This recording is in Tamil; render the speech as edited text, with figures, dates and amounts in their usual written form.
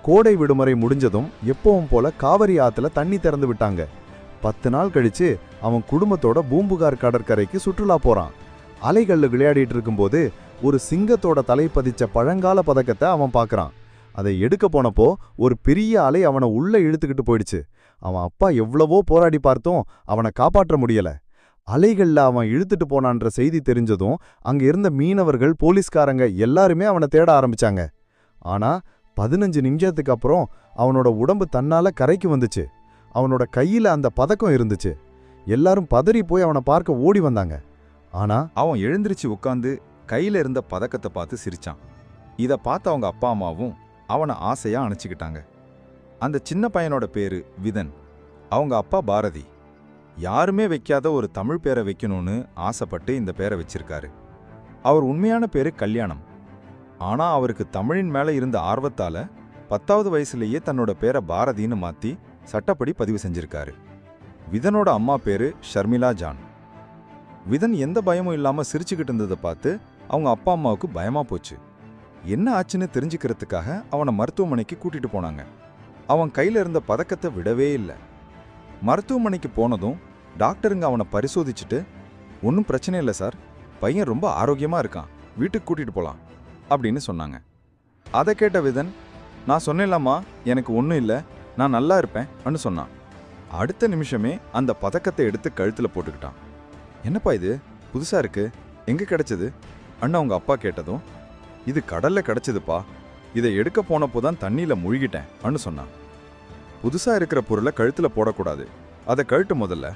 கோடை விடுமுறை முடிஞ்சதும் எப்பவும் போல காவிரி ஆத்துல தண்ணி திறந்து விட்டாங்க. 10 நாள் கழிச்சு அவன் குடும்பத்தோட பூம்புகார் கடற்கரைக்கு சுற்றுலா போறான். அலைகள்ல விளையாடிட்டு இருக்கும்போது ஒரு சிங்கத்தோட தலை பதிச்ச பழங்கால பதக்கத்தை அவன் பார்க்கறான். அதை எடுக்க போனப்போ ஒரு பெரிய அலை அவனை உள்ள இழுத்துக்கிட்டு போயிடுச்சு. அவன் அப்பா எவ்வளவோ போராடி பார்த்தும் அவனை காப்பாற்ற முடியல. அலைகள்ல அவன் இழுத்துட்டு போனான்ற செய்தி தெரிஞ்சதும் அங்க இருந்த மீனவர்கள், போலீஸ்காரங்க எல்லாருமே அவனை தேட ஆரம்பிச்சாங்க. ஆனா 15 நிமிஷத்துக்கு அப்புறம் அவனோட உடம்பு தன்னால கரைக்கு வந்துச்சு. அவனோட கையில அந்த பதக்கம் இருந்துச்சு. எல்லாரும் பதறி போய் அவனை பார்க்க ஓடி வந்தாங்க. ஆனா அவன் எழுந்திருச்சு உட்காந்து கையில இருந்த பதக்கத்தை பார்த்து சிரிச்சான். இதை பார்த்து அவங்க அப்பா அம்மாவும் அவனை ஆசையா அணைச்சிக்கிட்டாங்க. அந்த சின்ன பையனோட பேரு விதன். அவங்க அப்பா பாரதி. யாருமே வைக்காத ஒரு தமிழ் பேரை வைக்கணும்னு ஆசைப்பட்டு இந்த பேரை வச்சிருக்காரு. அவர் உண்மையான பேரு கல்யாணம். ஆனா அவருக்கு தமிழின் மேல இருந்த ஆர்வத்தால 10வது வயசுலேயே தன்னோட பேரை பாரதின்னு மாத்தி சட்டப்படி பதிவு செஞ்சிருக்காரு. விதனோட அம்மா பேரு ஷர்மிளா ஜான். விதன் எந்த பயமும் இல்லாம சிரிச்சுக்கிட்டு இருந்ததை பார்த்து அவங்க அப்பா அம்மாவுக்கு பயமா போச்சு. என்ன ஆச்சுன்னு தெரிஞ்சுக்கிறதுக்காக அவனை மருத்துவமனைக்கு கூட்டிட்டு போனாங்க. அவன் கையில இருந்த பதக்கத்தை விடவே இல்லை. மருத்துவமனைக்கு போனதும் டாக்டருங்க அவனை பரிசோதிச்சுட்டு, ஒன்றும் பிரச்சனை இல்லை சார், பையன் ரொம்ப ஆரோக்கியமா இருக்கான், வீட்டுக்கு கூட்டிட்டு போலாம் அப்படின்னு சொன்னாங்க. அதை கேட்ட விதன், நான் சொன்னேன்லாமா எனக்கு ஒன்றும் இல்லை, நான் நல்லா இருப்பேன் சொன்னான். அடுத்த நிமிஷமே அந்த பதக்கத்தை எடுத்து கழுத்துல போட்டுக்கிட்டான். என்னப்பா இது புதுசா இருக்கு, எங்க கிடைச்சது அண்ணா அவங்க அப்பா கேட்டதும், இது கடல்ல கிடைச்சதுப்பா, இதை எடுக்க போனப்போதான் தண்ணியில முழுகிட்டேன் சொன்னான். புதுசா இருக்கிற பொருளை கழுத்துல போடக்கூடாது, அதை கழட்டு முதல்ல